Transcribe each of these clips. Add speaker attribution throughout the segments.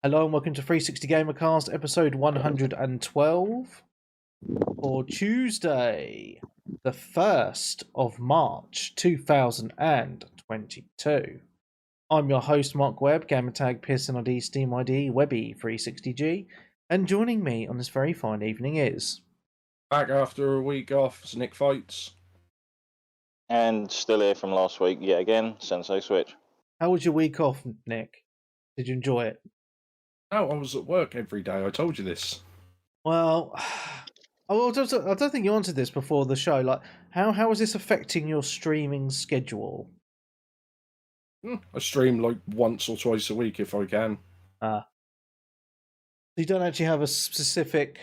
Speaker 1: Hello and welcome to 360 Gamercast, episode 112 for Tuesday, the 1st of March 2022. I'm your host, Mark Webb, gamertag Pearson ID, Steam ID, Webby 360G, and joining me on this very fine evening is...
Speaker 2: Back after a week off, it's Nick Fights.
Speaker 3: And still here from last week, yet again, Sensei Switch.
Speaker 1: How was your week off, Nick? Did you enjoy it?
Speaker 2: No, I was at work every day, I told you this.
Speaker 1: Well, I don't think you answered this before the show. Like, how is this affecting your streaming schedule?
Speaker 2: I stream like once or twice a week if I can.
Speaker 1: You don't actually have a specific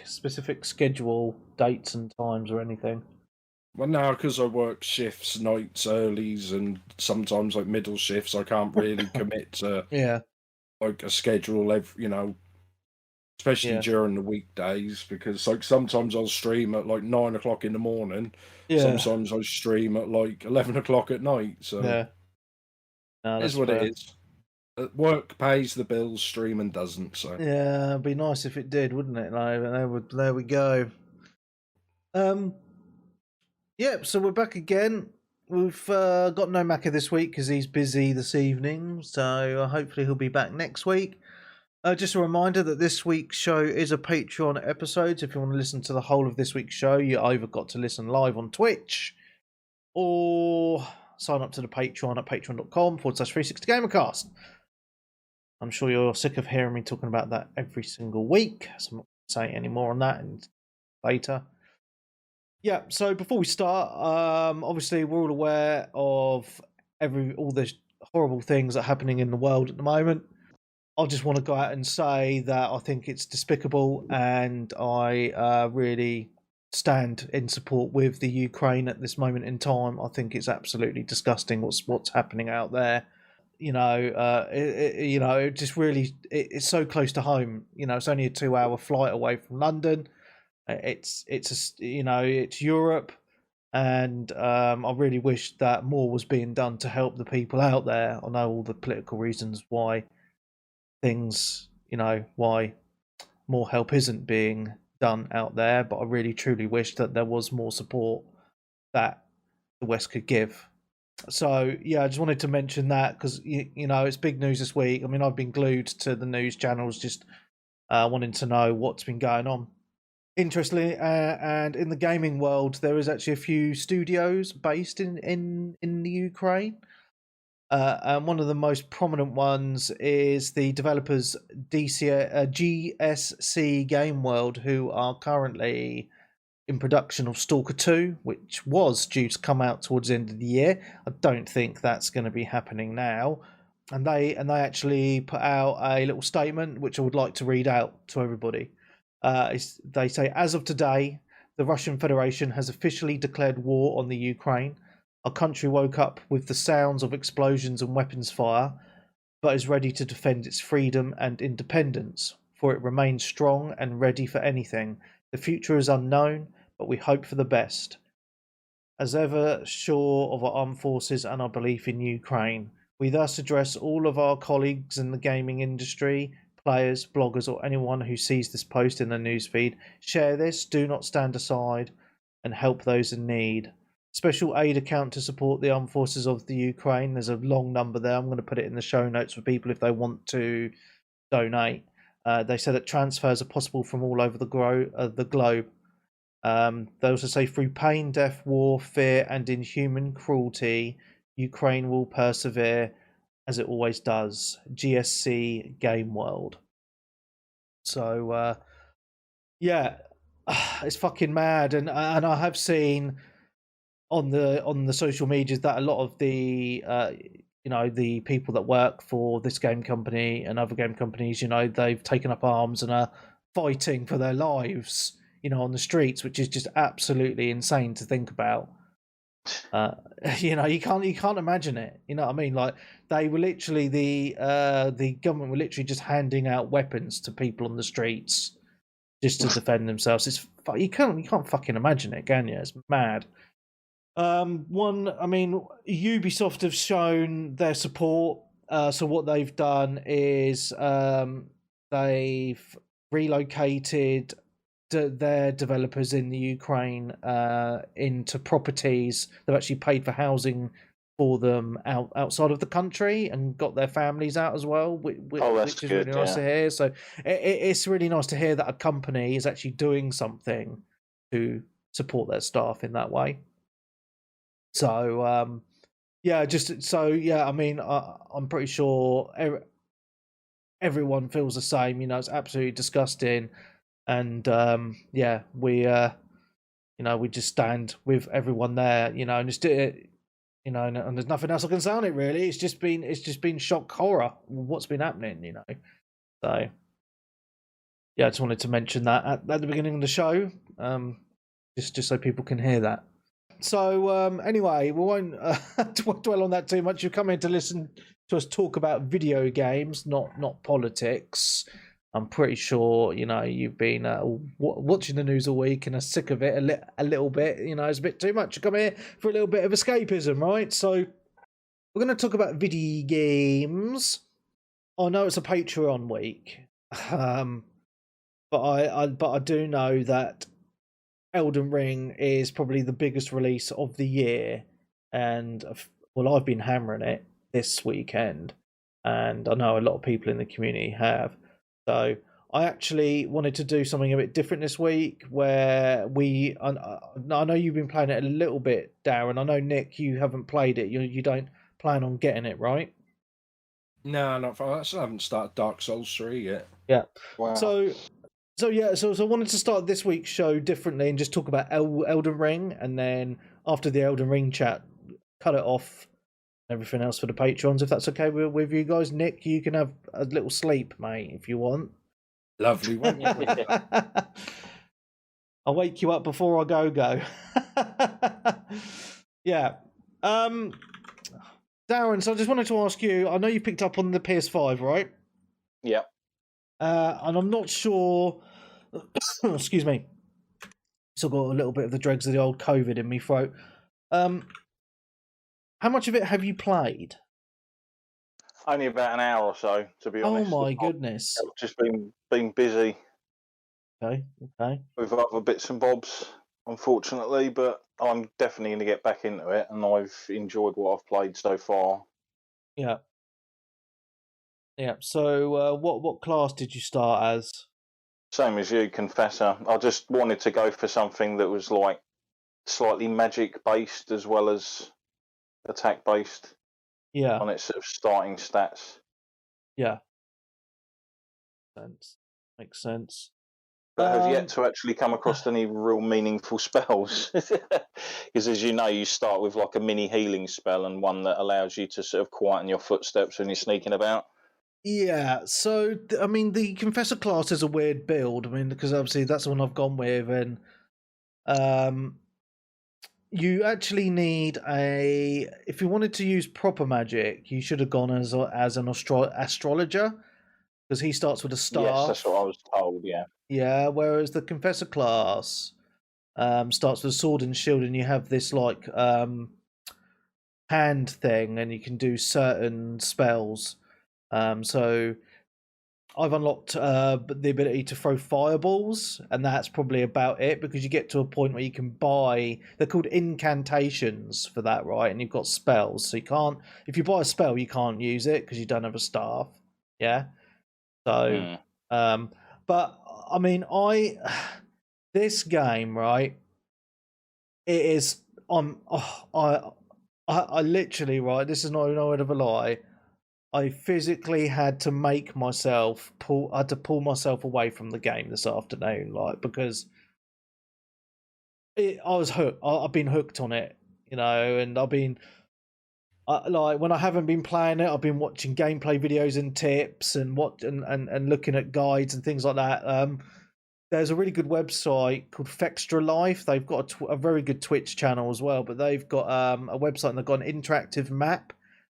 Speaker 1: schedule, dates and times or anything?
Speaker 2: Well, now, because I work shifts, nights, earlies, and sometimes like middle shifts, I can't really commit to like a schedule, especially during the weekdays, because like sometimes I'll stream at like 9 o'clock in the morning. Sometimes I stream at like 11 o'clock at night. So
Speaker 1: no,
Speaker 2: it is what it is. Work pays the bills, streaming doesn't. So
Speaker 1: yeah, it'd be nice if it did, wouldn't it? Like, there we go. So we're back again. We've got no Macca this week because he's busy this evening. So hopefully he'll be back next week. Just a reminder that this week's show is a Patreon episode. So if you want to listen to the whole of this week's show, you either got to listen live on Twitch or sign up to the Patreon at patreon.com/360gamercast. I'm sure you're sick of hearing me talking about that every single week, so I'm not going to say any more on that later. Yeah, so before we start, obviously we're all aware of all the horrible things that are happening in the world at the moment. I just want to go out and say that I think it's despicable, and I really stand in support with the Ukraine at this moment in time. I think it's absolutely disgusting what's happening out there. It just really it's so close to home. It's only a 2-hour flight away from London. It's Europe, and I really wish that more was being done to help the people out there. I know all the political reasons why why more help isn't being done out there, but I really truly wish that there was more support that the West could give. So yeah, I just wanted to mention that because it's big news this week. I mean, I've been glued to the news channels, just wanting to know what's been going on. Interestingly, and in the gaming world, there is actually a few studios based in the Ukraine. And one of the most prominent ones is the developers GSC Game World, who are currently in production of Stalker 2, which was due to come out towards the end of the year. I don't think that's going to be happening now. And they actually put out a little statement, which I would like to read out to everybody. They say, as of today, the Russian Federation has officially declared war on the Ukraine. Our country woke up with the sounds of explosions and weapons fire, but is ready to defend its freedom and independence, for it remains strong and ready for anything. The future is unknown, but we hope for the best. As ever sure of our armed forces and our belief in Ukraine, we thus address all of our colleagues in the gaming industry, players, bloggers, or anyone who sees this post in their newsfeed. Share this, do not stand aside, and help those in need. Special aid account to support the armed forces of the Ukraine. There's a long number there. I'm going to put it in the show notes for people if they want to donate. They say that transfers are possible from all over the globe. They also say through pain, death, war, fear, and inhuman cruelty, Ukraine will persevere as it always does. GSC Game World. So, it's fucking mad, and I have seen on the social medias that a lot of the the people that work for this game company and other game companies, they've taken up arms and are fighting for their lives, on the streets, which is just absolutely insane to think about. You can't imagine it. You know what I mean? Like, they were literally the government were literally just handing out weapons to people on the streets just to defend themselves. You can't fucking imagine it, can you? It's mad. Ubisoft have shown their support. So what they've done is they've relocated their developers in the Ukraine into properties. They've actually paid for housing for them outside of the country and got their families out as well, which is
Speaker 3: good,
Speaker 1: really nice to hear. So it's really nice to hear that a company is actually doing something to support their staff in that way. So I mean, I'm pretty sure everyone feels the same. It's absolutely disgusting, and we we just stand with everyone there, and just and there's nothing else I can say on it really. It's just been shock horror what's been happening, So yeah, I just wanted to mention that at the beginning of the show, just so people can hear that. So anyway, we won't dwell on that too much. You've come in to listen to us talk about video games, not politics. I'm pretty sure you've been watching the news all week and are sick of it a little bit. It's a bit too much. You come here for a little bit of escapism, right? So we're going to talk about video games. I know it's a Patreon week, but I do know that Elden Ring is probably the biggest release of the year, and I've been hammering it this weekend, and I know a lot of people in the community have. So I actually wanted to do something a bit different this week, where I know you've been playing it a little bit, Darren. I know, Nick, you haven't played it. You don't plan on getting it, right?
Speaker 2: No, not for that. I haven't started Dark Souls 3 yet.
Speaker 1: Yeah.
Speaker 3: Wow.
Speaker 1: So I wanted to start this week's show differently and just talk about Elden Ring, and then after the Elden Ring chat, cut it off. Everything else for the patrons, if that's okay with you guys. Nick, you can have a little sleep, mate, if you want.
Speaker 2: Lovely, won't you?
Speaker 1: I'll wake you up before I go. Yeah. Darren, so I just wanted to ask you, I know you picked up on the PS5, right?
Speaker 3: Yeah.
Speaker 1: And I'm not sure, excuse me, still got a little bit of the dregs of the old COVID in me throat. How much of it have you played?
Speaker 3: Only about an hour or so, to be honest.
Speaker 1: Oh my goodness!
Speaker 3: I've just been busy.
Speaker 1: Okay.
Speaker 3: With other bits and bobs, unfortunately, but I'm definitely going to get back into it, and I've enjoyed what I've played so far.
Speaker 1: Yeah. So, what class did you start as?
Speaker 3: Same as you, Confessor. I just wanted to go for something that was like slightly magic based as well as attack based.
Speaker 1: Yeah.
Speaker 3: On its sort of starting stats.
Speaker 1: Yeah. Makes sense.
Speaker 3: But I have yet to actually come across any real meaningful spells. Because as you know, you start with like a mini healing spell and one that allows you to sort of quieten your footsteps when you're sneaking about.
Speaker 1: Yeah, so I mean, the Confessor class is a weird build. I mean, because obviously that's the one I've gone with, and you actually need if you wanted to use proper magic, you should have gone as an astrologer, because he starts with a staff.
Speaker 3: Yes, that's what I was told. Yeah.
Speaker 1: Yeah, whereas the Confessor class starts with a sword and shield, and you have this like hand thing, and you can do certain spells. So I've unlocked the ability to throw fireballs, and that's probably about it, because you get to a point where you can buy, they're called incantations for that, right? And you've got spells, so you can't, if you buy a spell, you can't use it because you don't have a staff. Yeah. So, but I mean, this game, right? It is I literally, right, this is not no word of a lie, I physically had to make myself pull myself away from the game this afternoon, like, because I was hooked. I've been hooked on it, and I've been like, when I haven't been playing it, I've been watching gameplay videos and tips and and looking at guides and things like that. There's a really good website called Fextra Life. They've got a very good Twitch channel as well, but they've got a website and they've got an interactive map.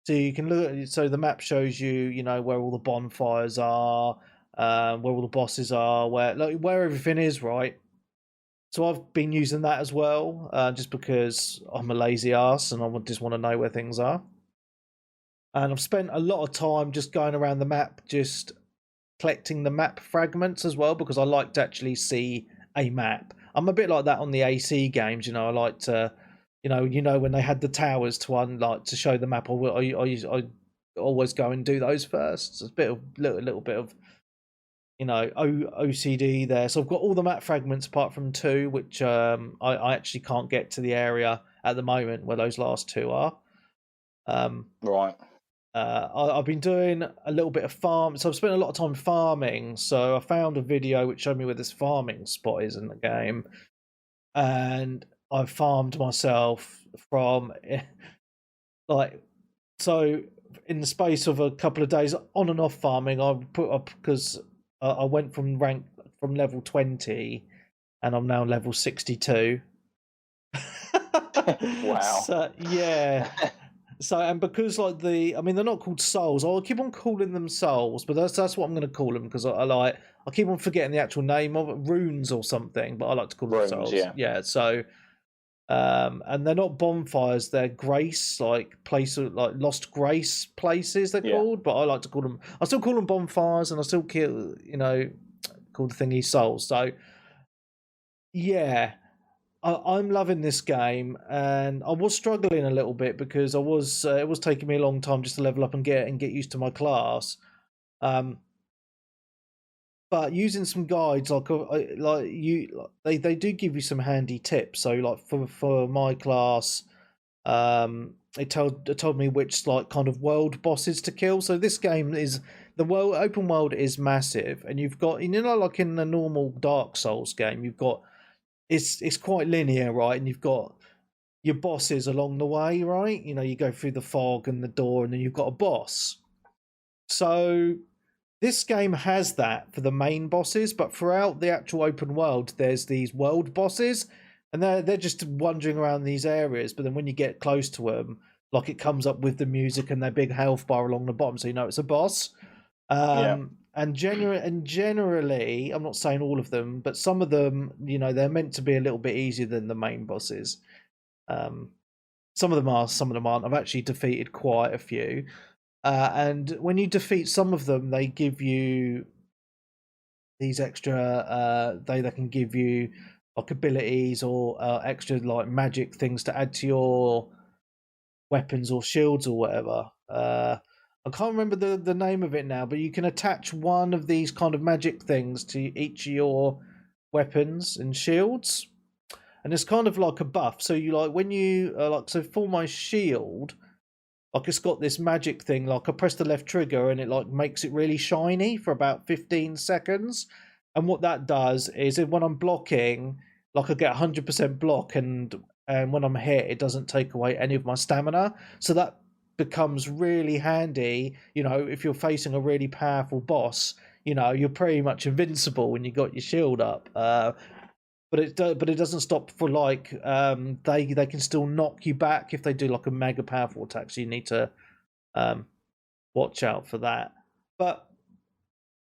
Speaker 1: So you can look. So the map shows you, where all the bonfires are, where all the bosses are, where everything is, right? So I've been using that as well, just because I'm a lazy ass and I just want to know where things are. And I've spent a lot of time just going around the map, just collecting the map fragments as well, because I like to actually see a map. I'm a bit like that on the AC games, I like to, when they had the towers to show the map. I always go and do those first. So it's a bit of little bit of OCD there. So I've got all the map fragments apart from 2, which I actually can't get to the area at the moment where those last 2 are.
Speaker 3: Right.
Speaker 1: I've been doing a little bit of farm, so I've spent a lot of time farming. So I found a video which showed me where this farming spot is in the game, and I farmed myself from so in the space of a couple of days on and off farming. I put up because I went from level 20, and I'm now level 62.
Speaker 3: Wow.
Speaker 1: So, yeah. So, and because they're not called souls. I'll keep on calling them souls, but that's what I'm going to call them, because I keep on forgetting the actual name of it, runes or something, but I like to call them souls. Yeah. So, and they're not bonfires; they're grace, lost grace places. They're called, but I like to call them. I still call them bonfires, and I still call the thingy souls. So, yeah. I'm loving this game, and I was struggling a little bit because it was taking me a long time just to level up and get used to my class. But using some guides, they do give you some handy tips. So for my class, it told me which kind of world bosses to kill. So this game open world is massive, and you've got like in a normal Dark Souls game, you've got. It's quite linear, right? And you've got your bosses along the way, right? You go through the fog and the door, and then you've got a boss. So this game has that for the main bosses, but throughout the actual open world, there's these world bosses, and they're just wandering around these areas. But then when you get close to them, it comes up with the music and their big health bar along the bottom, so it's a boss. And generally, I'm not saying all of them, but some of them, they're meant to be a little bit easier than the main bosses. Some of them are, some of them aren't. I've actually defeated quite a few. And when you defeat some of them, they give you these extra. They can give you abilities or extra magic things to add to your weapons or shields or whatever. I can't remember the name of it now, but you can attach one of these kind of magic things to each of your weapons and shields, and it's kind of like a buff. So you when you so for my shield, it's got this magic thing. I press the left trigger and it makes it really shiny for about 15 seconds. And what that does is when I'm blocking, I get 100% block, and when I'm hit, it doesn't take away any of my stamina. So that becomes really handy, if you're facing a really powerful boss. You're pretty much invincible when you got your shield up. But it doesn't stop for they can still knock you back if they do a mega powerful attack. So you need to watch out for that. But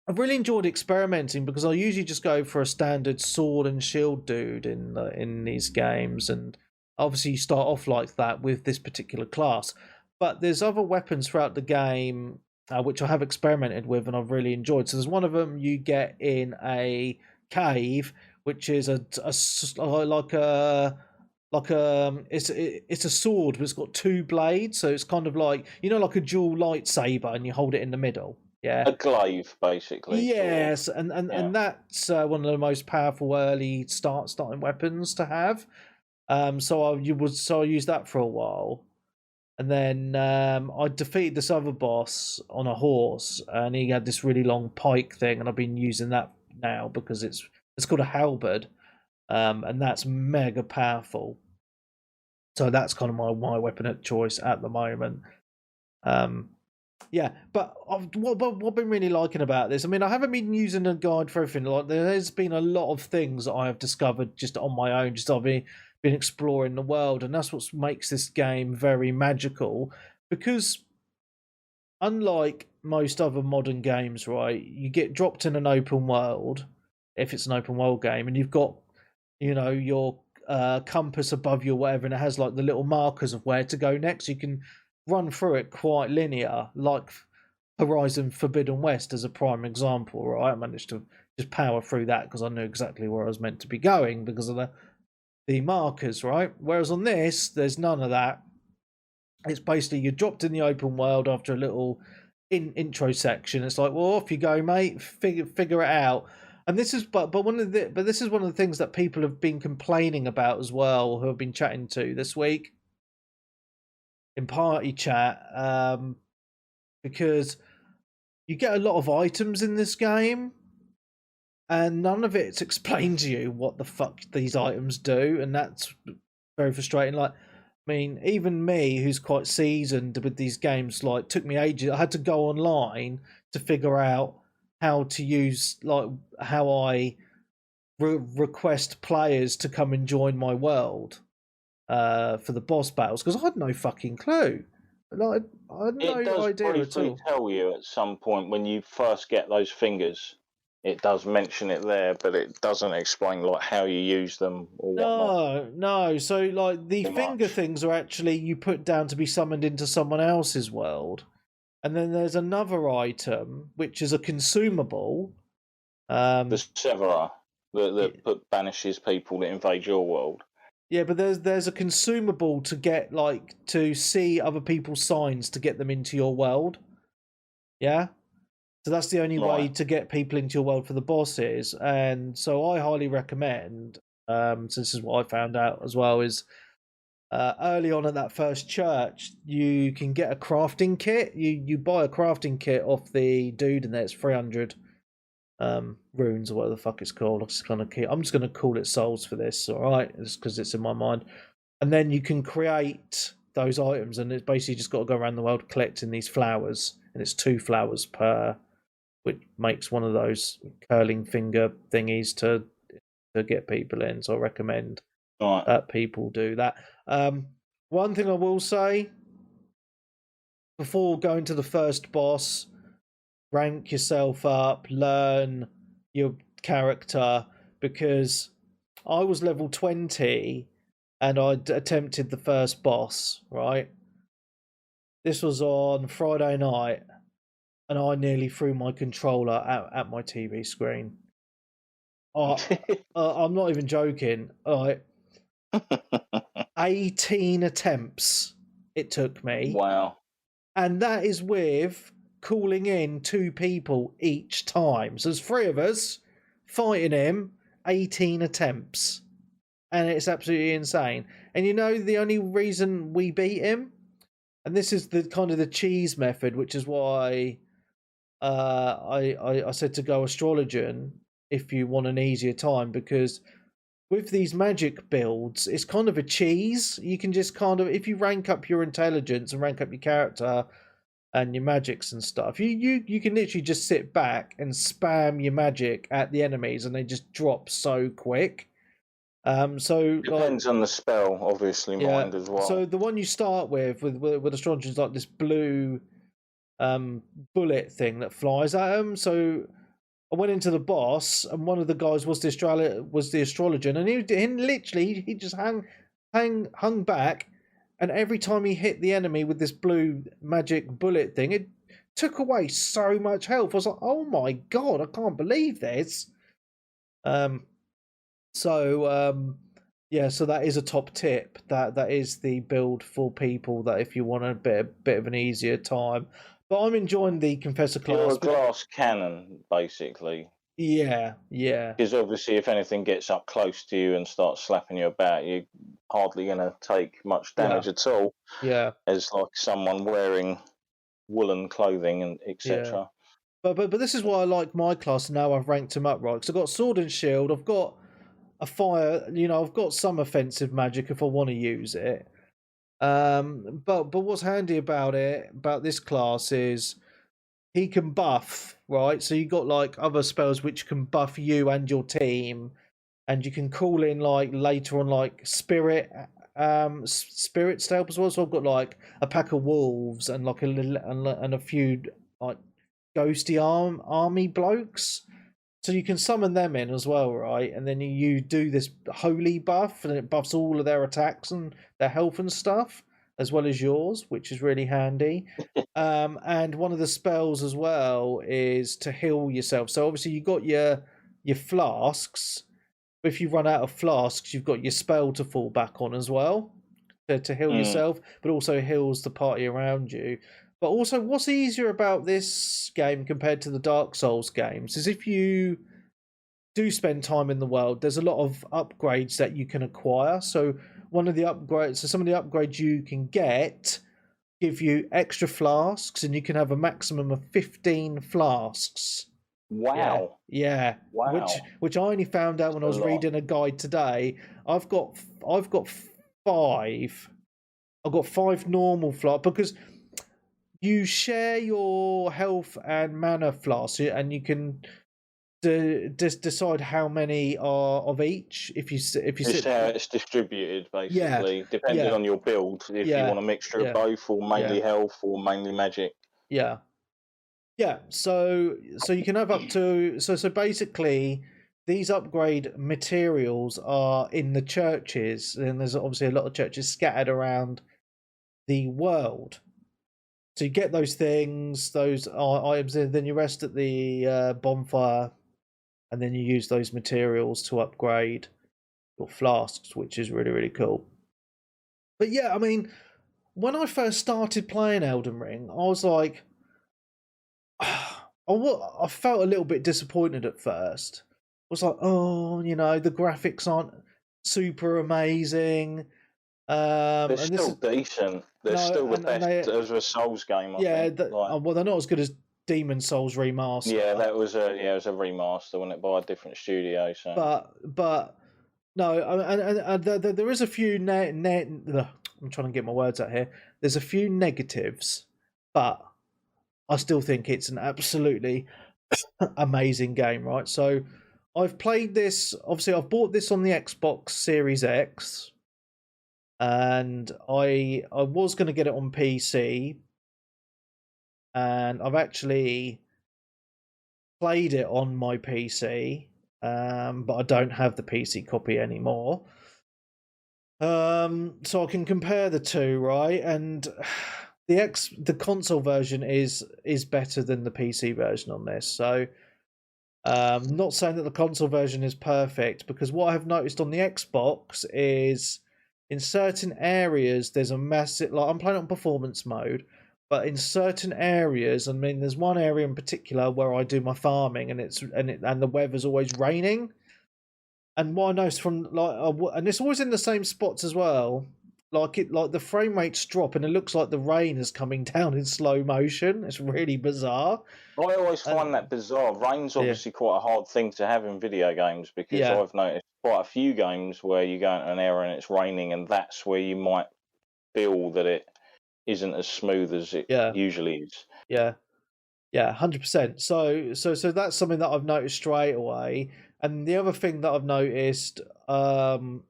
Speaker 1: I've really enjoyed experimenting, because I usually just go for a standard sword and shield dude in these games, and obviously you start off like that with this particular class. But there's other weapons throughout the game which I have experimented with and I've really enjoyed. So there's one of them you get in a cave, which is it's a sword, but it's got 2 blades. So it's kind of like a dual lightsaber, and you hold it in the middle. Yeah,
Speaker 3: a glaive, basically.
Speaker 1: Yes, and that's one of the most powerful early starting weapons to have. So I used that for a while. And then I defeated this other boss on a horse, and he had this really long pike thing, and I've been using that now because it's called a halberd, and that's mega powerful. So that's kind of my weapon of choice at the moment. Yeah, but what I've been really liking about this, I haven't been using a guide for everything. There's been a lot of things that I have discovered just on my own, just I've been exploring the world, and that's what makes this game very magical, because unlike most other modern games, right, you get dropped in an open world, if it's an open world game, and you've got your compass above you or whatever, and it has the little markers of where to go next. You can run through it quite linear, like Horizon Forbidden West as a prime example, right? I managed to just power through that because I knew exactly where I was meant to be going because of the markers, right? Whereas on this, there's none of that. It's basically you're dropped in the open world after a little intro section. It's like, well, off you go, mate. Figure it out. And this is but this is one of the things that people have been complaining about as well, who have been chatting to this week in party chat, because you get a lot of items in this game, and none of it's explained to you what the fuck these items do, and that's very frustrating. Like, I mean, even me, who's quite seasoned with these games, like, took me ages. I had to go online to figure out how to use, like, how I request players to come and join my world for the boss battles, because I had no fucking clue. Like, I had no idea at all.
Speaker 3: It does briefly tell you at some point when you first get those fingers. It does mention it there, but it doesn't explain like how you use them or whatnot.
Speaker 1: No. So like the finger things are actually you put down to be summoned into someone else's world, and then there's another item which is a consumable.
Speaker 3: The Severer that banishes people that invade your world.
Speaker 1: Yeah, but there's a consumable to get, like, to see other people's signs to get them into your world. Yeah. So that's the only way to get people into your world for the bosses, and so I highly recommend. So this is what I found out as well: is early on at that first church, you can get a crafting kit. You buy a crafting kit off the dude, and there's 300 runes or whatever the fuck it's called. I'm just gonna call it souls for this, all right? Just because it's in my mind. And then you can create those items, and it's basically just got to go around the world collecting these flowers, and it's 2 flowers per. Which makes one of those curling finger thingies to get people in. So I recommend that people do that. One thing I will say, before going to the first boss, rank yourself up, learn your character, because I was level 20 and I attempted the first boss, right? This was on Friday night, and I nearly threw my controller at my TV screen. I'm not even joking. 18 attempts it took me.
Speaker 3: Wow.
Speaker 1: And that is with calling in 2 people each time. So there's 3 of us fighting him, 18 attempts. And it's absolutely insane. And you know the only reason we beat him? And this is the kind of the cheese method, which is why I said to go astrologian if you want an easier time, because with these magic builds, it's kind of a cheese. You can just kind of, if you rank up your intelligence and rank up your character and your magics and stuff, you can literally just sit back and spam your magic at the enemies, and they just drop so quick. So
Speaker 3: depends on the spell, obviously, mind as well.
Speaker 1: So the one you start with astrology is like this blue bullet thing that flies at him. So I went into the boss, and one of the guys was the astrologer, and he just hung back, and every time he hit the enemy with this blue magic bullet thing, it took away so much health. I was like, oh my god, I can't believe this. So that is a top tip. That is the build for people that if you want a bit of an easier time. But I'm enjoying the Confessor class.
Speaker 3: You're a glass cannon, basically.
Speaker 1: Yeah.
Speaker 3: Because obviously, if anything gets up close to you and starts slapping you about, you're hardly going to take much damage at all.
Speaker 1: Yeah.
Speaker 3: As like someone wearing woolen clothing and etc.
Speaker 1: Yeah. But this is why I like my class. Now I've ranked him up, right? Because I've got sword and shield. I've got a fire. I've got some offensive magic if I want to use it. But what's handy about this class is he can buff, right? So you got like other spells which can buff you and your team, and you can call in like later on like spirit to help as well. So I've got like a pack of wolves and like a few like ghosty army blokes. So you can summon them in as well, right? And then you do this holy buff, and it buffs all of their attacks and their health and stuff. as well as yours, which is really handy. And one of the spells as well is to heal yourself. So obviously you got your flasks. But if you run out of flasks, you've got your spell to fall back on as well to heal yourself, but also heals the party around you. But also, what's easier about this game compared to the Dark Souls games is if you do spend time in the world, there's a lot of upgrades that you can acquire. So some of the upgrades you can get give you extra flasks, and you can have a maximum of 15 flasks.
Speaker 3: Wow.
Speaker 1: Yeah.
Speaker 3: Wow.
Speaker 1: Which I only found out when I was reading a guide today. I've got 5. I've got 5 normal flasks because you share your health and mana flasks, and you can decide how many are of each. It's
Speaker 3: how it's distributed, basically, depending on your build. If you want a mixture of both, or mainly health, or mainly magic.
Speaker 1: Yeah. So you can have up to so basically these upgrade materials are in the churches, and there's obviously a lot of churches scattered around the world. So you get those things, those items, and then you rest at the bonfire, and then you use those materials to upgrade your flasks, which is really, really cool. But yeah, I mean, when I first started playing Elden Ring, I was like, I felt a little bit disappointed at first. I was like, the graphics aren't super amazing.
Speaker 3: They're still decent. They're still the best as a Souls game. I think.
Speaker 1: Well, they're not as good as Demon Souls Remaster.
Speaker 3: Yeah, that was a remaster, wasn't it, by a different studio? So,
Speaker 1: but no, and there is a few I'm trying to get my words out here. There's a few negatives, but I still think it's an absolutely amazing game, right? So I've played this. Obviously, I've bought this on the Xbox Series X, and I was going to get it on PC, and I've actually played it on my PC, but I don't have the PC copy anymore. So I can compare the two, right? And the console version is better than the PC version on this. So not saying that the console version is perfect, because what I have noticed on the Xbox is in certain areas there's a massive, like I'm playing on performance mode, but in certain areas, I mean, there's one area in particular where I do my farming, and the weather's always raining. And what I noticed from and it's always in the same spots as well. Like the frame rates drop, and it looks like the rain is coming down in slow motion. It's really bizarre.
Speaker 3: I always find that bizarre. Rain's obviously quite a hard thing to have in video games, because I've noticed quite a few games where you go into an area and it's raining, and that's where you might feel that it isn't as smooth as it usually is.
Speaker 1: Yeah, 100%. So that's something that I've noticed straight away. And the other thing that I've noticed on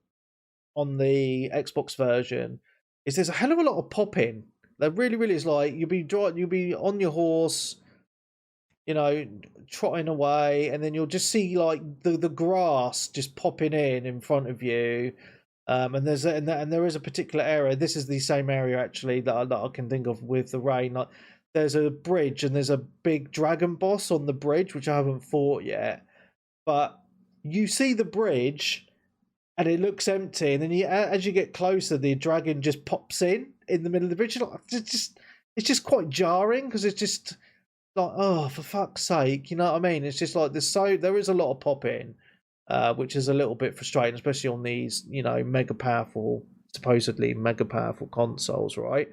Speaker 1: the Xbox version is there's a hell of a lot of popping. There really, really is. Like you'll be on your horse, trotting away, and then you'll just see like the grass just popping in front of you. And there is a particular area. This is the same area actually that I can think of with the rain. Like there's a bridge, and there's a big dragon boss on the bridge, which I haven't fought yet. But you see the bridge, and it looks empty, and then as you get closer, the dragon just pops in the middle of the bridge. It's just quite jarring, because it's just like, oh, for fuck's sake, you know what I mean? It's just like there is a lot of popping, which is a little bit frustrating, especially on these supposedly mega powerful consoles, right?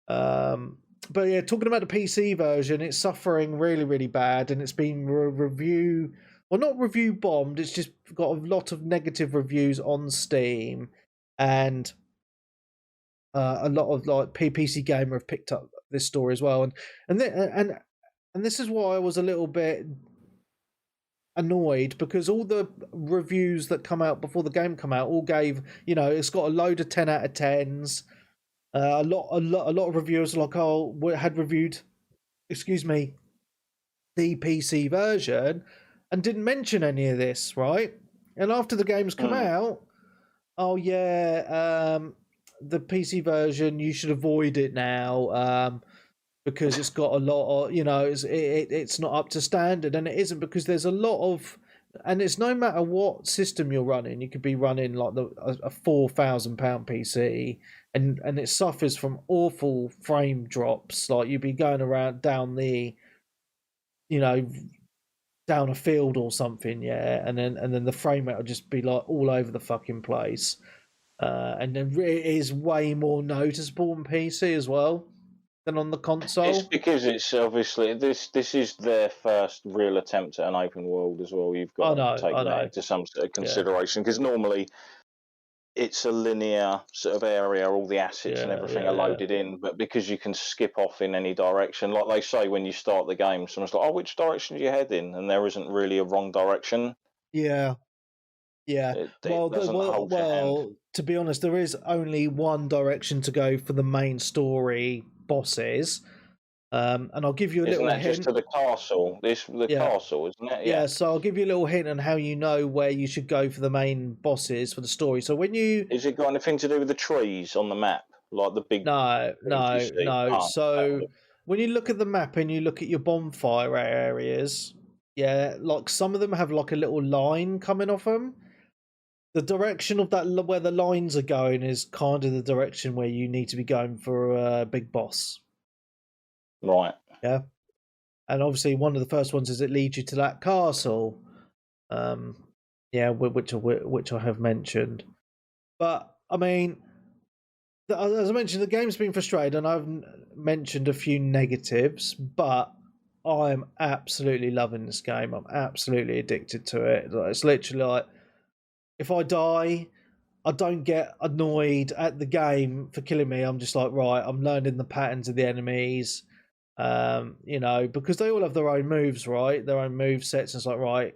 Speaker 1: But yeah, talking about the PC version, it's suffering really, really bad, and it's been not review bombed. It's just got a lot of negative reviews on Steam, and a lot of like PC Gamer have picked up this story as well, and this is why I was a little bit annoyed, because all the reviews that come out before the game come out all gave, it's got a load of 10 out of 10s. A lot of reviewers had reviewed, the PC version, and didn't mention any of this, right? And after the game's come out, the PC version, you should avoid it now. Because it's got a lot of, it's not up to standard, and it isn't, because there's a lot of, and it's no matter what system you're running, you could be running like a £4,000 PC, and it suffers from awful frame drops. Like you'd be going around down down a field or something, and then the frame rate will just be like all over the fucking place, and then it is way more noticeable on PC as well than on the console.
Speaker 3: It's because it's obviously this is their first real attempt at an open world as well. You've got to take that into some sort of consideration, because normally it's a linear sort of area, all the assets and everything are loaded in, but because you can skip off in any direction, like they say when you start the game, someone's like, oh, which direction do you head in? And there isn't really a wrong direction.
Speaker 1: Yeah.
Speaker 3: Well,
Speaker 1: to be honest, there is only one direction to go for the main story bosses. And I'll give you a little hint.
Speaker 3: Just to the castle? Castle, isn't it?
Speaker 1: Yeah, so I'll give you a little hint on how you know where you should go for the main bosses for the story. So when you...
Speaker 3: Is it got anything to do with the trees on the map? Like the big...
Speaker 1: No. So when you look at the map and you look at your bonfire areas, like some of them have like a little line coming off them. The direction of that, where the lines are going, is kind of the direction where you need to be going for a big boss.
Speaker 3: Right.
Speaker 1: Yeah. And obviously one of the first ones is it leads you to that castle. Which I have mentioned. But, I mean, as I mentioned, the game's been frustrated, and I've mentioned a few negatives, but I'm absolutely loving this game. I'm absolutely addicted to it. It's literally like, if I die, I don't get annoyed at the game for killing me. I'm just like, right, I'm learning the patterns of the enemies, because they all have their own moves, right? Their own move sets. And it's like, right,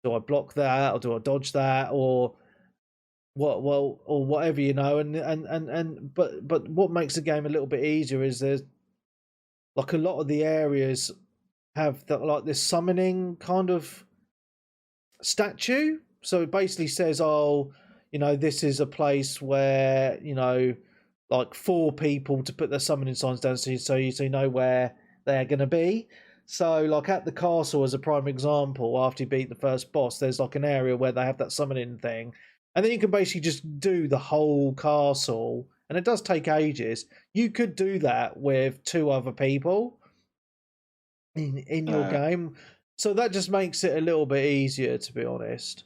Speaker 1: do I block that, or do I dodge that, or what? Well, or whatever, but what makes the game a little bit easier is there's like a lot of the areas have like this summoning kind of statue. So it basically says, this is a place where, like 4 people to put their summoning signs down, so you know where they're going to be. So, like at the castle, as a prime example, after you beat the first boss, there's like an area where they have that summoning thing. And then you can basically just do the whole castle. And it does take ages. You could do that with 2 other people in your game. So that just makes it a little bit easier, to be honest.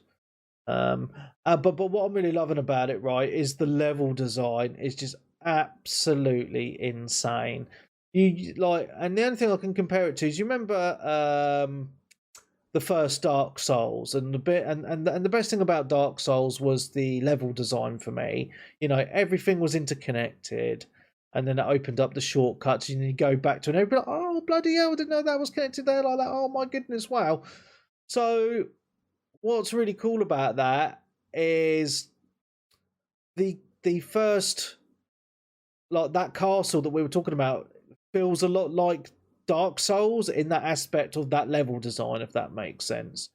Speaker 1: But what I'm really loving about it, right, is the level design is just absolutely insane. And the only thing I can compare it to is, you remember the first Dark Souls, and the best thing about Dark Souls was the level design for me. Everything was interconnected, and then it opened up the shortcuts, and you go back to it, and everybody, oh bloody hell, I didn't know that was connected there like that. Oh my goodness, wow. So what's really cool about that is the first, like that castle that we were talking about, feels a lot like Dark Souls in that aspect of that level design, if that makes sense.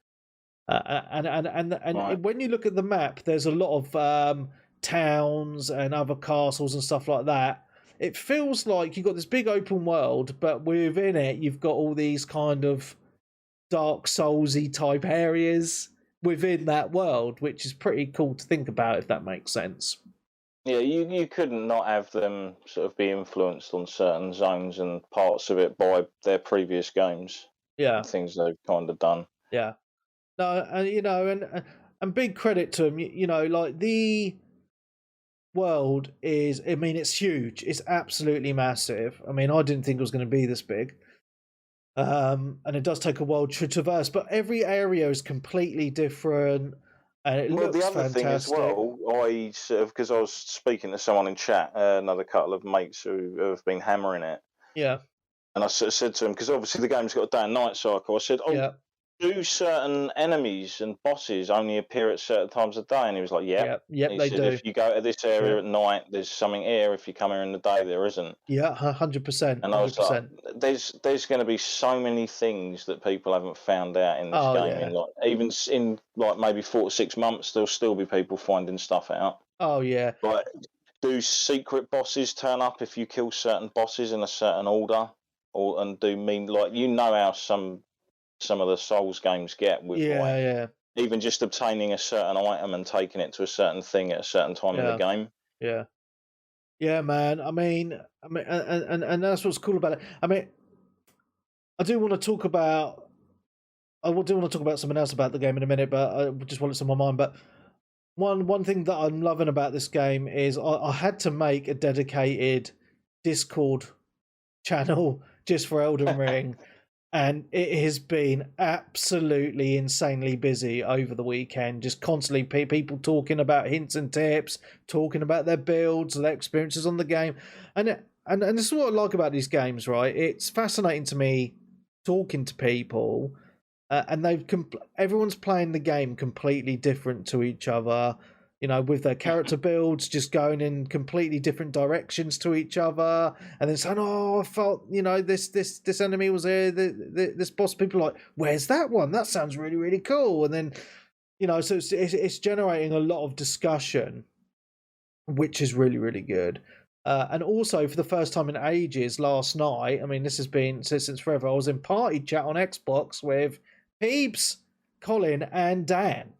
Speaker 1: And when you look at the map, there's a lot of towns and other castles and stuff like that. It feels like you've got this big open world, but within it, you've got all these kind of Dark Soulsy type areas within that world, which is pretty cool to think about, if that makes sense.
Speaker 3: Yeah, you couldn't not have them sort of be influenced on certain zones and parts of it by their previous games.
Speaker 1: Yeah,
Speaker 3: and things they've kind of done.
Speaker 1: Yeah, no, and big credit to them. Like the world is, I mean, it's huge. It's absolutely massive. I mean, I didn't think it was going to be this big. And it does take a while to traverse, but every area is completely different. And it looks
Speaker 3: the other
Speaker 1: fantastic.
Speaker 3: thing as well, I sort of, because I was speaking to someone in chat, another couple of mates who have been hammering it.
Speaker 1: Yeah.
Speaker 3: And I sort of said to him, because obviously the game's got a day and night cycle, I said, do certain enemies and bosses only appear at certain times of day? And he was like,
Speaker 1: Yep,
Speaker 3: they
Speaker 1: do.
Speaker 3: If you go to this area at night, there's something here. If you come here in the day, there isn't.
Speaker 1: Yeah, 100%.
Speaker 3: And I was like, there's going to be so many things that people haven't found out in this game.
Speaker 1: Yeah.
Speaker 3: Even in like maybe 4 to 6 months, there'll still be people finding stuff out.
Speaker 1: Oh yeah.
Speaker 3: Like Do secret bosses turn up if you kill certain bosses in a certain order, and do mean like how some of the Souls games get with even just obtaining a certain item and taking it to a certain thing at a certain time in the game.
Speaker 1: Yeah, man. I mean, and that's what's cool about it. I mean, I do want to talk about. I do want to talk about something else about the game in a minute, but I just want it's on my mind. But one thing that I'm loving about this game is I had to make a dedicated Discord channel just for Elden Ring, and it has been absolutely insanely busy over the weekend. Just constantly people talking about hints and tips, talking about their builds, their experiences on the game, and this is what I like about these games. Right, it's fascinating to me talking to people. And everyone's playing the game completely different to each other, with their character builds just going in completely different directions to each other, and then saying, "Oh, I felt this enemy was here, this boss." People are like, "Where's that one? That sounds really really cool." And then so it's generating a lot of discussion, which is really really good. And also, for the first time in ages, last night, I mean, this has been since forever, I was in party chat on Xbox with Peebs, Colin, and Dan,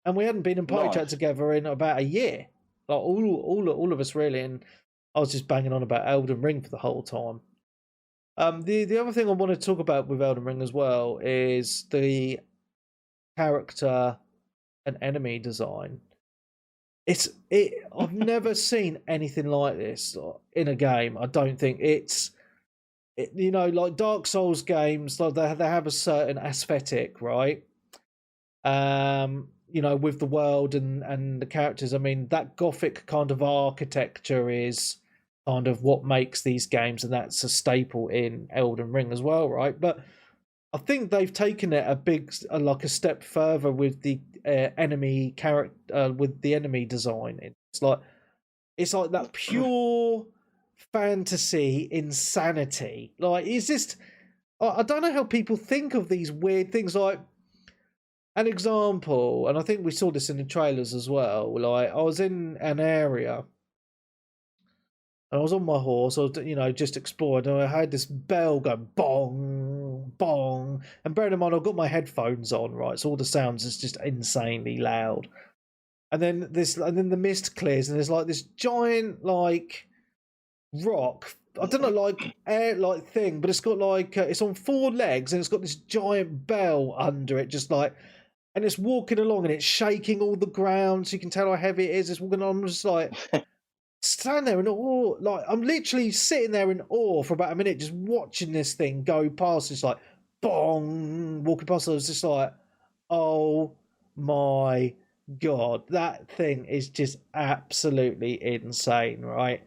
Speaker 1: and we hadn't been in party chat together in about a year. Like all of us really, and I was just banging on about Elden Ring for the whole time. The other thing I want to talk about with Elden Ring as well is the character and enemy design. I've never seen anything like this in a game. I don't think like Dark Souls games, like they have a certain aesthetic, right? With the world and the characters. I mean, that gothic kind of architecture is kind of what makes these games, and that's a staple in Elden Ring as well, right? But I think they've taken it a step further with the enemy character, with the enemy design. It's like that pure fantasy insanity. Like, it's just, I don't know how people think of these weird things. Like, an example, and I think we saw this in the trailers as well. Like, I was in an area, and I was on my horse. I was, just exploring, and I had this bell go bong, bong. And bearing in mind, I've got my headphones on, right? So all the sounds is just insanely loud. And then the mist clears, and there's like this giant like rock. I don't know, like air like thing, but it's got like it's on 4 legs, and it's got this giant bell under it, just like, and it's walking along, and it's shaking all the ground, so you can tell how heavy it is. It's walking on, I'm just like standing there in awe. Like, I'm literally sitting there in awe for about a minute, just watching this thing go past. It's like bong, walking past. I was just like, oh my god, that thing is just absolutely insane, right?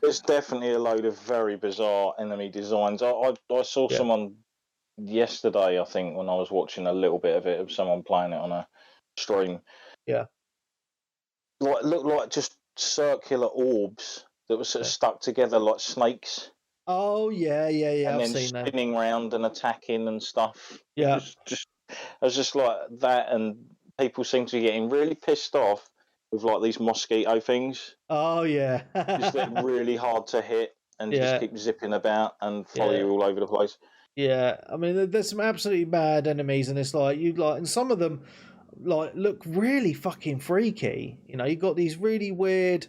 Speaker 3: There's definitely a load of very bizarre enemy designs. I saw someone yesterday, I think, when I was watching a little bit of it, of someone playing it on a stream.
Speaker 1: Yeah.
Speaker 3: Like, looked like just circular orbs that were sort of stuck together like snakes.
Speaker 1: Oh, yeah.
Speaker 3: And
Speaker 1: I've
Speaker 3: then spinning round and attacking and stuff.
Speaker 1: Yeah.
Speaker 3: It was just like that, and people seem to be getting really pissed off with like these mosquito things.
Speaker 1: Oh yeah.
Speaker 3: Just they're really hard to hit and just keep zipping about and follow you all over the place.
Speaker 1: Yeah, I mean, there's some absolutely mad enemies, and it's like and some of them like look really fucking freaky. You got these really weird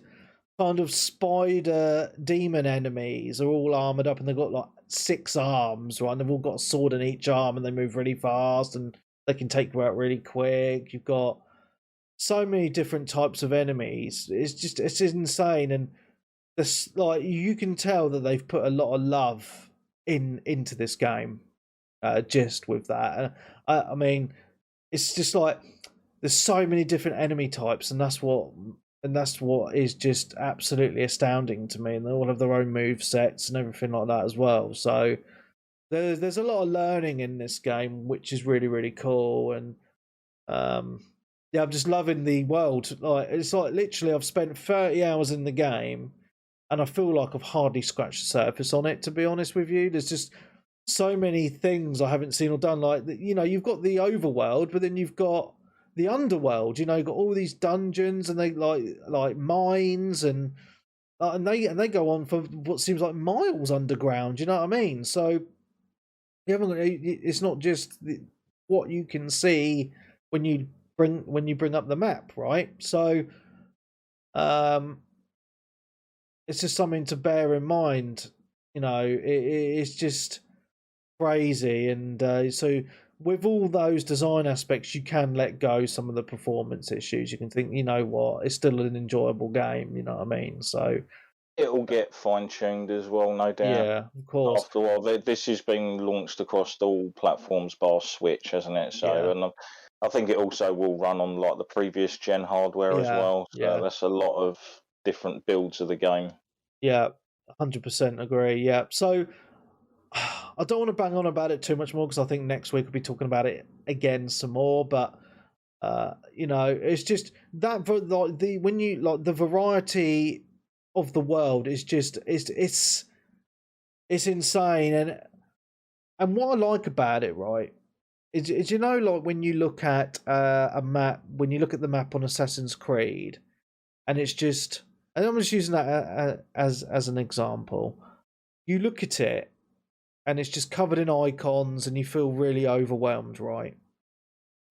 Speaker 1: kind of spider demon enemies are all armored up, and they've got like 6 arms, right? And they've all got a sword in each arm, and they move really fast, and they can take you out really quick. You've got so many different types of enemies. It's insane, and this, like, you can tell that they've put a lot of love into this game, just with that. I mean, it's just like there's so many different enemy types, and that's what is just absolutely astounding to me. And they all have their own move sets and everything like that as well. So there's a lot of learning in this game, which is really really cool. And I'm just loving the world. Like, it's like literally I've spent 30 hours in the game, and I feel like I've hardly scratched the surface on it, to be honest with you. There's just so many things I haven't seen or done. Like, you've got the overworld, but then you've got the underworld. You got all these dungeons, and they like mines, and they go on for what seems like miles underground. You know what I mean? So you haven't. It's not just what you can see when you bring up the map, right? So, it's just something to bear in mind. It's just crazy, and so with all those design aspects, you can let go some of the performance issues. You can think, you know what, it's still an enjoyable game. You know what I mean? So
Speaker 3: it'll get fine tuned as well, no doubt.
Speaker 1: Yeah, of course.
Speaker 3: After a while, this has been launched across all platforms bar Switch, hasn't it? So, and I think it also will run on like the previous gen hardware as well. So that's a lot of different builds of the game.
Speaker 1: Yeah, 100% agree. Yeah, so I don't want to bang on about it too much more because I think next week we'll be talking about it again some more. But it's just that when you like the variety of the world is just it's insane, and what I like about it, right, is like when you look at a map, when you look at the map on Assassin's Creed, and it's just, and I'm just using that as an example. You look at it, and it's just covered in icons, and you feel really overwhelmed, right?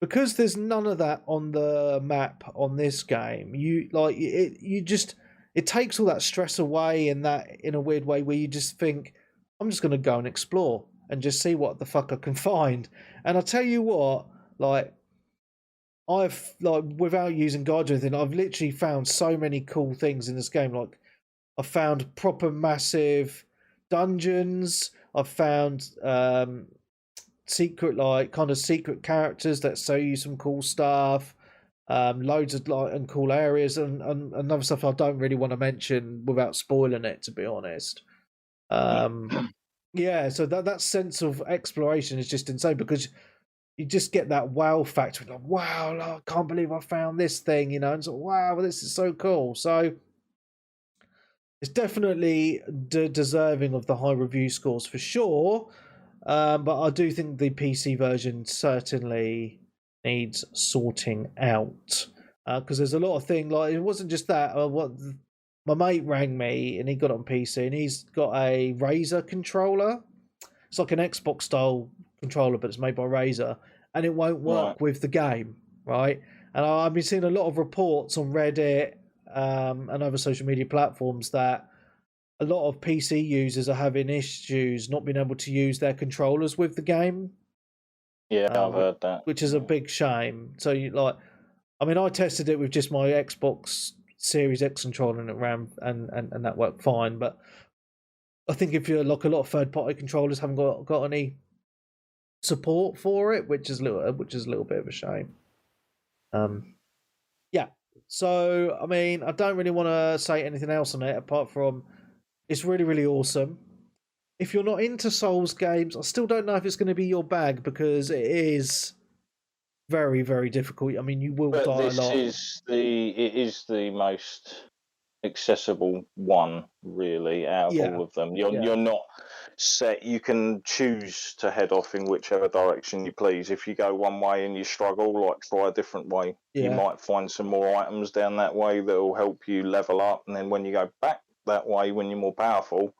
Speaker 1: Because there's none of that on the map on this game. You like it. It takes all that stress away, in a weird way, where you just think, I'm just going to go and explore and just see what the fuck I can find. And I tell you what, like, I've like without using guides or anything, I've literally found so many cool things in this game. Like, I found proper massive dungeons. I've found secret characters that show you some cool stuff. Loads of and cool areas, and other stuff I don't really want to mention without spoiling it, to be honest. Yeah, so that sense of exploration is just insane, because you just get that wow factor. Like, wow, I can't believe I found this thing, and so, wow, this is so cool. So it's definitely deserving of the high review scores for sure. But I do think the PC version certainly needs sorting out, because there's a lot of things, like, it wasn't just that. My mate rang me and he got it on PC, and he's got a Razer controller. It's like an Xbox style controller, but it's made by Razer, and it won't work with the game, right? And I've been seeing a lot of reports on Reddit and other social media platforms that a lot of PC users are having issues not being able to use their controllers with the game.
Speaker 3: Yeah, I've heard that.
Speaker 1: Which is a big shame. So, I tested it with just my Xbox Series X controller, and it ran, and that worked fine. But I think if you're like a lot of third-party controllers haven't got any support for it, which is a little bit of a shame. Yeah. So, I don't really want to say anything else on it apart from it's really, really awesome. If you're not into Souls games, I still don't know if it's going to be your bag, because it is very, very difficult. You will die a lot.
Speaker 3: It is the most accessible one, really, out of all of them. You're not set. You can choose to head off in whichever direction you please. If you go one way and you struggle, like, try a different way. You might find some more items down that way that will help you level up, and then when you go back that way, when you're more powerful,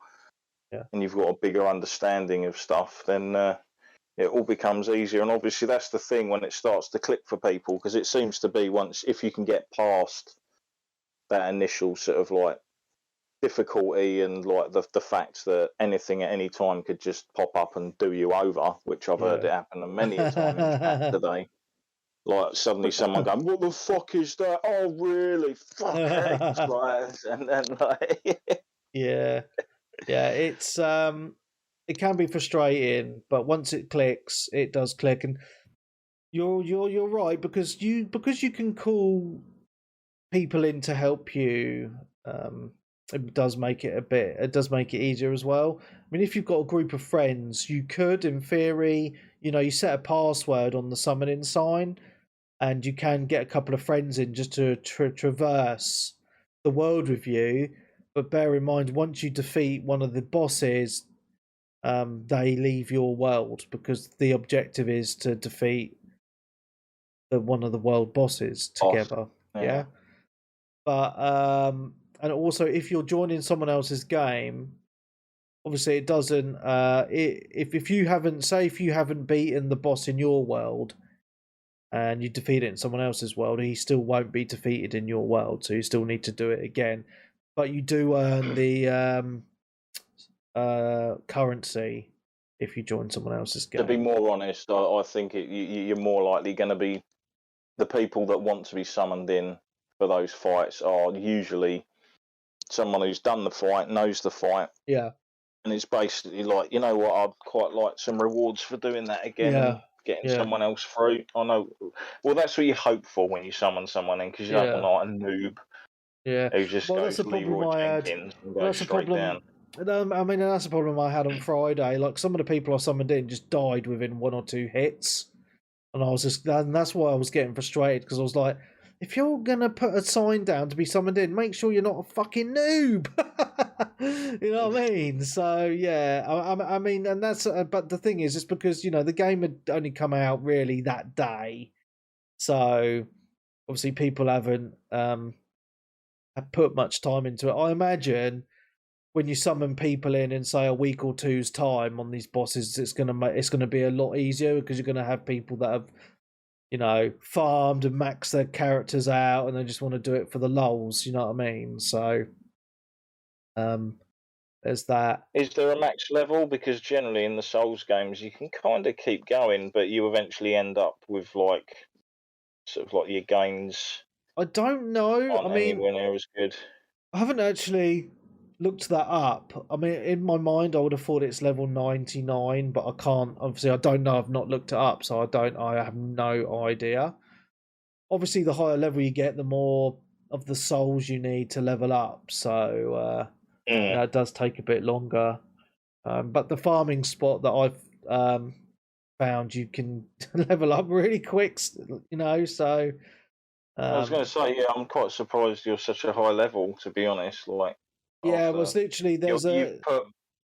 Speaker 3: and you've got a bigger understanding of stuff, then it all becomes easier. And obviously that's the thing when it starts to click for people, because it seems to be, if you can get past that initial sort of like difficulty, and like the fact that anything at any time could just pop up and do you over, which I've heard it happen many a time in chat today. Like, suddenly someone going, "What the fuck is that? Oh, really? Fuck it!" Right? And then like,
Speaker 1: yeah, it's it can be frustrating, but once it clicks, it does click, and you're right, because you can call people in to help you. It does make it easier as well. If you've got a group of friends, you could, in theory, you set a password on the summoning sign, and you can get a couple of friends in just to traverse the world with you. But bear in mind, once you defeat one of the bosses, they leave your world, because the objective is to defeat one of the world bosses together. Yeah. But and also if you're joining someone else's game, obviously it doesn't. If you haven't beaten the boss in your world, and you defeat it in someone else's world, he still won't be defeated in your world, so you still need to do it again. But you do earn the currency if you join someone else's game.
Speaker 3: To be more honest, I think you're more likely going to be the people that want to be summoned in for those fights are usually someone who's done the fight, knows the fight.
Speaker 1: Yeah.
Speaker 3: And it's basically like, you know what, I'd quite like some rewards for doing that again and getting someone else through. I know. Well, that's what you hope for when you summon someone in, because you don't want like a noob who just goes Leroy Jenkins and goes straight down.
Speaker 1: I mean, that's the problem I had on Friday. Like, some of the people I summoned in just died within 1 or 2 hits. And that's why I was getting frustrated, because I was like, if you're going to put a sign down to be summoned in, make sure you're not a fucking noob. You know what I mean? So, yeah. I mean, and that's, but the thing is, it's because, you know, the game had only come out really that day. So, obviously, people haven't put much time into it. I imagine when you summon people in say a week or two's time on these bosses, it's gonna be a lot easier, because you're gonna have people that have, you know, farmed and maxed their characters out, and they just want to do it for the lulz. You know what I mean? So, there's that.
Speaker 3: Is there a max level? Because generally in the Souls games, you can kind of keep going, but you eventually end up with like sort of like your gains.
Speaker 1: I don't know. I mean,
Speaker 3: anywhere near as good.
Speaker 1: I haven't actually looked that up. I mean, in my mind, I would have thought it's level 99, but I can't. Obviously, I don't know. I've not looked it up, so I have no idea. Obviously, the higher level you get, the more of the souls you need to level up. So it does take a bit longer. But the farming spot that I've found, you can level up really quick. You know, so.
Speaker 3: I was going to say, yeah, I'm quite surprised you're such a high level, to be honest. Like,
Speaker 1: yeah, well, it's literally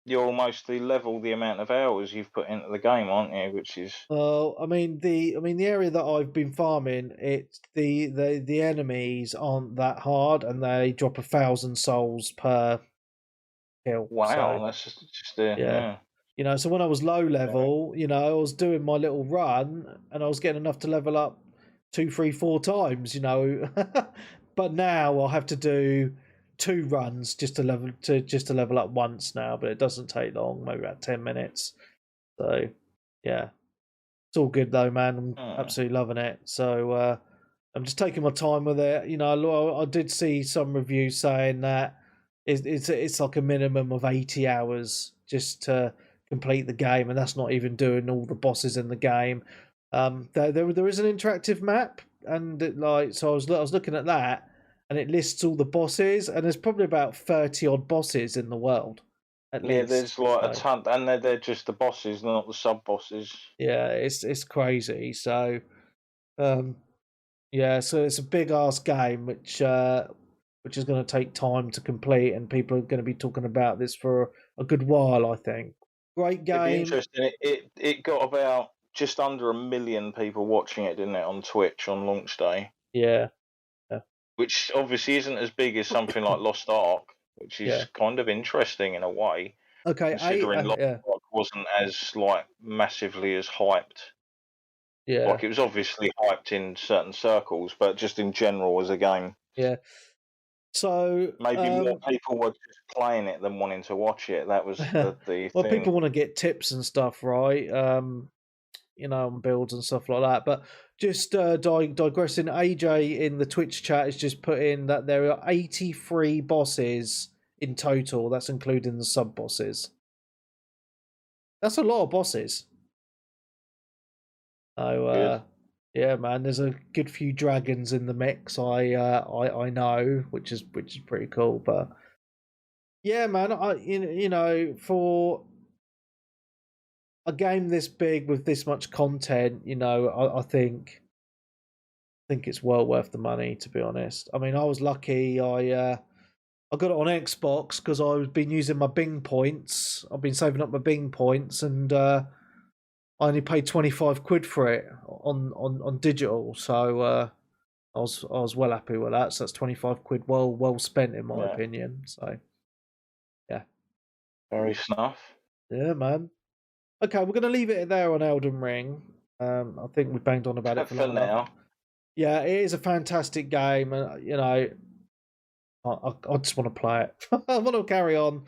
Speaker 3: you're mostly level the amount of hours you've put into the game, aren't you? Which is
Speaker 1: I mean the area that I've been farming, it's the enemies aren't that hard, and they drop 1,000 souls per kill.
Speaker 3: Wow, so, that's just yeah.
Speaker 1: You know, so when I was low level, you know, I was doing my little run, and I was getting enough to level up 2, 3, 4 times, you know. But now I'll have to do 2 runs just to level up once now, but it doesn't take long, maybe about 10 minutes. So yeah, it's all good though, man. I'm absolutely loving it. So I'm just taking my time with it. You know, I did see some reviews saying that it's like a minimum of 80 hours just to complete the game, and that's not even doing all the bosses in the game. There is an interactive map, and so I was looking at that, and it lists all the bosses, and there's probably about 30 odd bosses in the world. At least.
Speaker 3: There's like a ton, and they're just the bosses, not the sub bosses.
Speaker 1: Yeah, it's crazy. So, yeah, so it's a big ass game, which is going to take time to complete, and people are going to be talking about this for a good while, I think. Great game.
Speaker 3: It'd be interesting. It got about just under 1 million people watching it, didn't it, on Twitch on launch day?
Speaker 1: Yeah.
Speaker 3: Which obviously isn't as big as something like Lost Ark, which is kind of interesting in a way.
Speaker 1: Okay,
Speaker 3: considering Lost Ark wasn't as like massively as hyped.
Speaker 1: Yeah.
Speaker 3: Like, it was obviously hyped in certain circles, but just in general as a game.
Speaker 1: Yeah. So
Speaker 3: maybe more people were just playing it than wanting to watch it. That was the
Speaker 1: well,
Speaker 3: thing.
Speaker 1: people want to get tips and stuff, right? You know, on builds and stuff like that. But just digressing, AJ in the Twitch chat has just put in that there are 83 bosses in total. That's including the sub bosses. That's a lot of bosses. So yeah, man, there's a good few dragons in the mix. I know, which is pretty cool. But yeah, man, you know, for a game this big with this much content, you know, I think it's well worth the money, to be honest. I mean, I was lucky. I got it on Xbox because I've been using my Bing points. I've been saving up my Bing points, and I only paid 25 quid for it on digital, so I was well happy with that. So that's 25 quid well spent in my opinion. So yeah,
Speaker 3: very snuff.
Speaker 1: Yeah, man. Okay, we're going to leave it there on Elden Ring. I think we banged on about it for long
Speaker 3: now.
Speaker 1: Enough. Yeah, it is a fantastic game, and you know, I just want to play it. I want to carry on.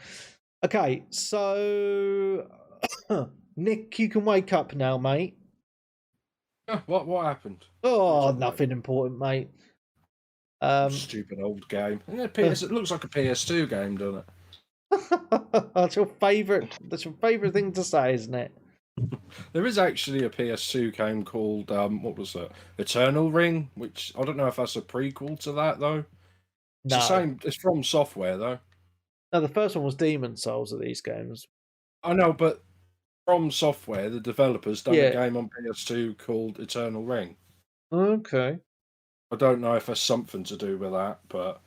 Speaker 1: Okay, so Nick, you can wake up now, mate.
Speaker 2: What happened?
Speaker 1: Oh, nothing important, mate.
Speaker 2: Stupid old game. It looks like a PS2 game, doesn't it?
Speaker 1: That's your favourite. That's your favourite thing to say, isn't it?
Speaker 2: There is actually a PS2 game called what was it? Eternal Ring, which I don't know if that's a prequel to that though. It's the same. It's from Software though.
Speaker 1: No, the first one was Demon Souls of these games.
Speaker 2: I know, but From Software, the developers, done a game on PS2 called Eternal Ring.
Speaker 1: Okay.
Speaker 2: I don't know if there's something to do with that, but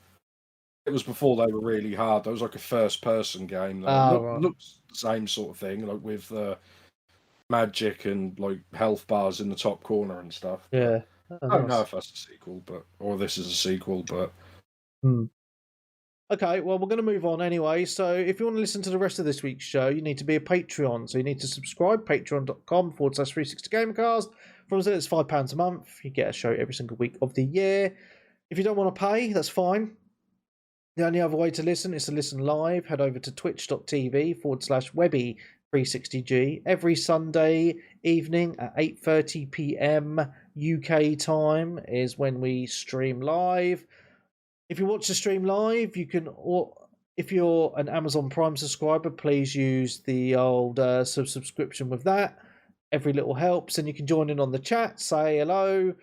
Speaker 2: it was before they were really hard. That was like a first-person game. Looks the same sort of thing, like with magic and like health bars in the top corner and stuff.
Speaker 1: Yeah.
Speaker 2: I don't know if that's a sequel, or this is a sequel, but.
Speaker 1: Okay, well, we're going to move on anyway. So if you want to listen to the rest of this week's show, you need to be a Patreon. So you need to subscribe, patreon.com/360gamecast. From there, it's £5 a month. You get a show every single week of the year. If you don't want to pay, that's fine. The only other way to listen is to listen live. Head over to twitch.tv/Webby360G every Sunday evening at 8:30 p.m. UK time is when we stream live. If you watch the stream live, you can, or if you're an Amazon Prime subscriber, please use the old subscription with that. Every little helps, and you can join in on the chat, say hello,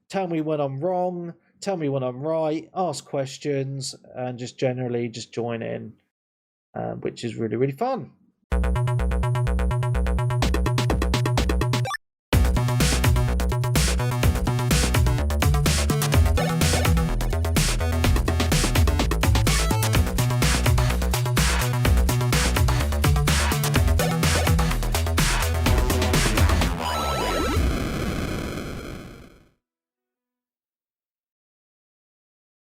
Speaker 1: tell me when I'm wrong, tell me when I'm right, ask questions, and just generally just join in, which is really, really fun.